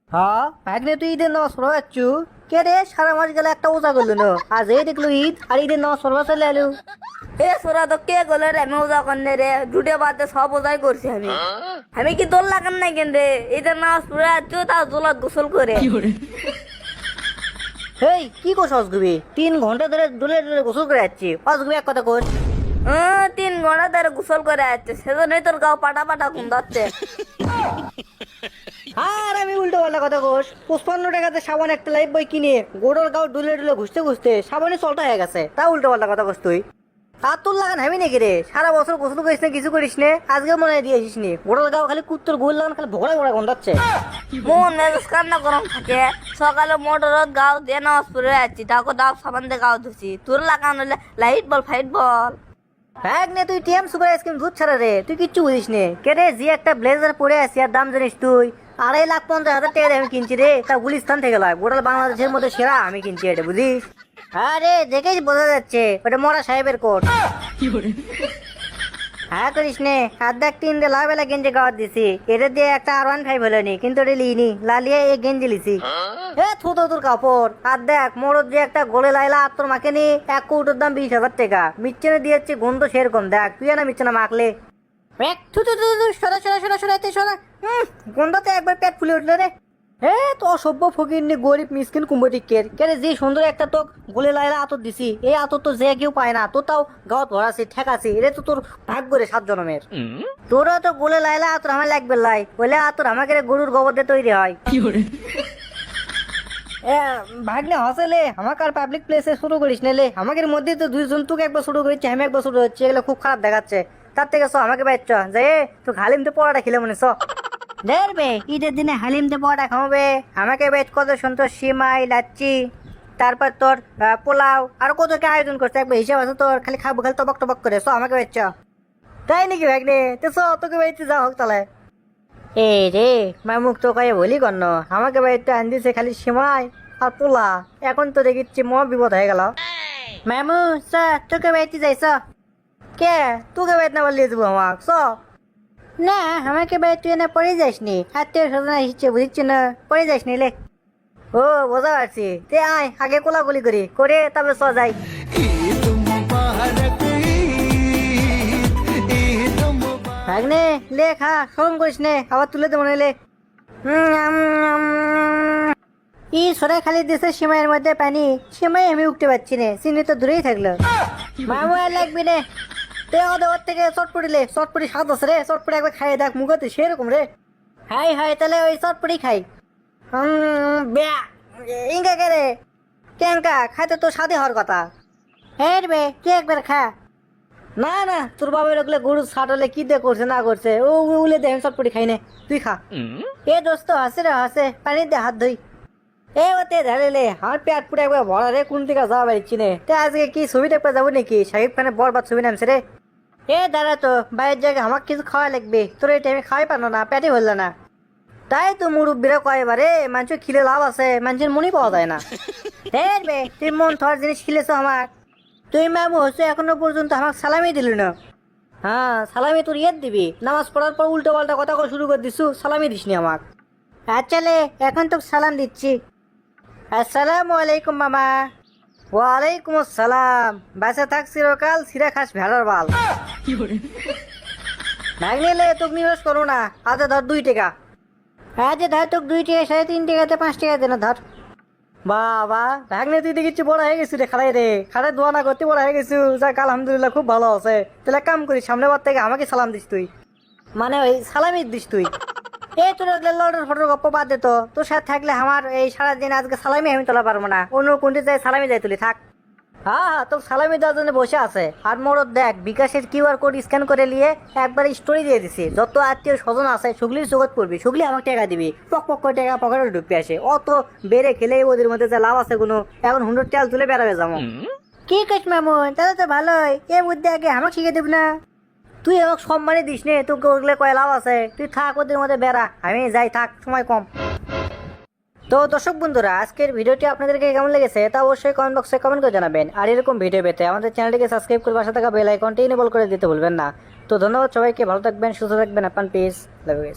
হ্যাঁ ভাগ্নে তুই ঈদের নামাজ পড়া যাচ্ছু কে রে সারা মাস গেলে একটা ওজা করলো না আজ এই দেখলো ঈদ আর ঈদের নামাজ পড়বা চলে এলো। এ সোরা তো কে গলে রে আমি ওজা করনে রে দুটে বাদে সব ওজাই করছি আমি। আমি কি দোল লাগান নাই কেন রে ঈদের নামাজ পড়ে আছো তা দোলাত গোসল করে। হেই কি কোস অসগুবি 3 ঘন্টা ধরে ডুলে ডুলে গোসল করে যাচ্ছি অসগুবি এক কথা কোস। 3 ঘন্টা ধরে গোসল করে যাচ্ছে সেজন্যই তোর গাও পাটা পাটা ঘুম যাচ্ছে। আর আমি উল্টো পাল্টা কথা কোস 55 টাকাতে সাবান একটা লাইফ বই কিনে গোড়র গাও ডুলে ডুলে ঘুষতে ঘুষতে সাবানে চলটা হয়ে গেছে তা উল্টো পাল্টা কথা কোস তুই। আর তোর লাগান আমি নাকি রে সারা বছর গোসল করিস না কিছু করিস নে আজকে মনে হয় দিয়েছিস নি গোড়র গাও খালি কুত্তর গোল লাগান খালি ভোগড়া ভোগড়া গন্ধাচ্ছে। মন মেজাজ কান্না গরম থাকে সকালে মোটরত গাও দিয়ে নামাজ পড়ে যাচ্ছি তাকে দাও সাবান দিয়ে গাও ধুছি তোর লাগান হলে লাইট বল ফাইট বল। হ্যাঁ নে তুই টিএম সুপার আইসক্রিম দুধ ছাড়া রে তুই কিচ্ছু বুঝিস নে কে রে যে একটা ব্লেজার পরে আছি আর দাম জানিস তুই 2,50,000 টাকা দিয়ে আমি কিনছি রে তা গুলিস্তান থেকে লয় গোটাল বাংলাদেশের মধ্যে সেরা আমি কিনছি এটা বুঝিস। আরে দেখেই বোঝা যাচ্ছে ওটা মরা সাহেবের কোট। হ্যাঁ করিস নে আর দেখ 3 লাভ বেলা গেঞ্জি গাওয়ার দিছি এটা দিয়ে একটা R15 হলো নি কিন্তু এটা লিনি লালিয়ে এই গেঞ্জি লিছি। এ থুতো তোর কাপড় আর দেখ মোড়ত যে একটা গোলে লাইলা আর তোর মাকে নি 1 কৌটোর দাম 20,000 টাকা মিচ্ছেনে দিয়েছে গন্ধ সেরকম দেখ তুই না মিচ্ছেনা মাখলে থুতু সরা সরা সরা সরাতে সরা গন্ধতে একবার পেট ফুলে উঠলো রে। হে তো অসভ্য ফকির নি গরিব মিসকিন কুম্ভটিকের কেরে যে সুন্দর একটা তো গোলে লাইলা আতর দিছি এই আতর তো যে কেউ পায় না তো তাও গাঁত ভরাছি ঠেকাছি এটা তো তোর ভাগ্য রে 7 জন্মের। তোরও তো গোলে লাইলা আতর আমার লাগবে লাই বলে আতর আমাকে গরুর গোবর দিয়ে তৈরি হয়। ভাগ্নে হসেলে আমাকে আর পাবলিক প্লেসে শুরু করিস নেলে আমাদের মধ্যে তো 2 জন তোকে একবার শুরু করেছে আমি একবার শুরু হচ্ছে এগুলো খুব খারাপ দেখাচ্ছে তার থেকে আমাকে বাইর চ যে তুই হালিমতে পড়াটা খেলে মনে দেখবে ঈদের দিনে হালিমতে পড়াটা খাওয়াবে আমাকে বেচ কত সুন্দর সিমাই লাচ্ছি তারপর তোর পোলাও আর কত কি আয়োজন করছে একবার হিসাব আছে তোর খালি খাবো খালি টবক টবক করে আমাকে বেচ তাই নাকি ভাগ্নে তো তোকে বেচতে যা হোক তাহলে। এ রে মামুক তো কয়ে বলি কর্ণ আমাকে বাড়িতে আন দিছে খালি সিমাই আর পোলা এখন তো দেখিচ্ছি মহা বিপদ হয়ে গেল। মামু তোকে বাড়িতে যাইছ কে তোকে বাড়িতে না বললিয়ে দেবো আমাকে না আমাকে বাড়িতে এনে পড়ে যাস নি আত্মীয় স্বজন এসেছে বুঝছি না পড়ে যাস নি লে। ও বোঝা পারছি তে আয় আগে কোলাগুলি করি করে তবে যাই। ভাগ্নে লে খা শরম করিস নে আবার তুলে দেবো লে। ই সরে খালি দিছে সিমাইয়ের মধ্যে পানি সিমাই আমি উঠতে পারছি না চিনি তো দূরেই থাকলো। মামু আর লাগবি রে তে ওর থেকে চটপটি চটপটি স্বাদ আছে রে চটপটি একবার খাই দেখ মুখতে সেরকম রে। হাই হাই তাহলে ওই চটপটি খাই ইঙ্গা কে রে কেঙ্কা খাইতে তো স্বাদে হওয়ার কথা। হ্যাঁ রে তুই একবার খা না না তোর বাবার ওগুলো গরু ছাটলে কি দিয়ে করছে না করছে ও উলে দে চটপটি খাই নে তুই খা। এ দোস্ত হাসে রে হাসে পানি দে হাত ধুই এ ওতে ধারেলে আমার পেট পুরো একবার ভরা রে কোন দিকে যাওয়া পারছি নে তে আজকে কি ছবি দেখতে যাবো নাকি শাহিব খানের বরবাদ ছবি নামছে রে। এ দাঁড়া তো বাইরের জায়গায় আমাকে কিছু খাওয়া লাগবে তোর এই টাইমে খাওয়াই পারলো না পেটে হলো না তাই তো মুরব্বীরা কয় এবারে মানুষের খিলে লাভ আছে মানুষের মনই পাওয়া যায় না। হ্যাঁ বে তুই মন থর জিনিস খিলেছ আমার তুই মামু হচ্ছে এখনো পর্যন্ত আমাকে সালামি দিলি না। হ্যাঁ সালামি তোর ইয়ে দিবি নামাজ পড়ার পর উল্টো পাল্টা কথা শুরু করে দিছু সালামি দিসনি আমাকে। আচ্ছা লে এখন তো সালাম দিচ্ছি। আসসালামু আলাইকুম মামা। ওয়ালাইকুম আসসালাম বাসা থাক চিরকাল সিরা খাস ভেড়ার বাল। ভাগ্নে লে তোকে নিবেশ করো না আজ ধর 2 টাকা আজ ধর তোকে 2 টাকা 3.5 টাকাতে 5 টাকা দে না ধর। বাবা ভাগ্নে তুই দেখিচ্ছি বড় হয়ে গেছি রে খাড়াই রে খাড়াই দোয়া না করতে বড় হয়ে গেছি যাক আলহামদুলিল্লাহ খুব ভালো আছে তাহলে কাম করিস সামনে বার থেকে আমাকে সালাম দিস তুই মানে ওই সালামি দিস তুই। এই তোর লড়ের ফটোর গপ্প বাদ দে তো তোর সাথে থাকলে আমার এই সারাদিন আজকে সালামি আমি তোলা পারবো না অন্য কোনটি যাই সালামি যাই তুলি থাক। হ্যাঁ হ্যাঁ তোর সালামি দেওয়ার জন্য বসে আছে আর মোড় দেখ বিকাশের QR কোড স্ক্যান করে নিয়ে একবার স্টোরি দিয়ে দিছি যত আত্মীয় স্বজন আছে সুগলির জগৎ করবি সুগলি আমাকে টাকা দিবি পক পক করে টাকা পকেটে ঢুকতে আসে অত বেড়ে খেলে ওদের মধ্যে যে লাভ আছে কোনো এখন 100 টাল তুলে বেড়াবে যাবো কি কাজ মামুন তাহলে তো ভালোই এর মধ্যে আগে আমাকে শিখে দেব না তুই আমাকে সম্মানই দিস নে তোকে ওগুলো কয় লাভ আছে তুই থাক ওদের মধ্যে বেড়া আমি যাই থাক সময় কম। তো দর্শক বন্ধুরা আজকের ভিডিওটি আপনাদেরকে কেমন লেগেছে তা অবশ্যই কমেন্ট বক্সে কমেন্ট করে জানাবেন আর এরকম ভিডিও পেতে আমাদের চ্যানেলটিকে সাবস্ক্রাইব করে পাশে থাকা বেল আইকনটি এনেবল করে দিতে ভুলবেন না। তো ধন্যবাদ সবাইকে ভালো থাকবেন সুস্থ থাকবেন আপনার পিস লাভ ইউ।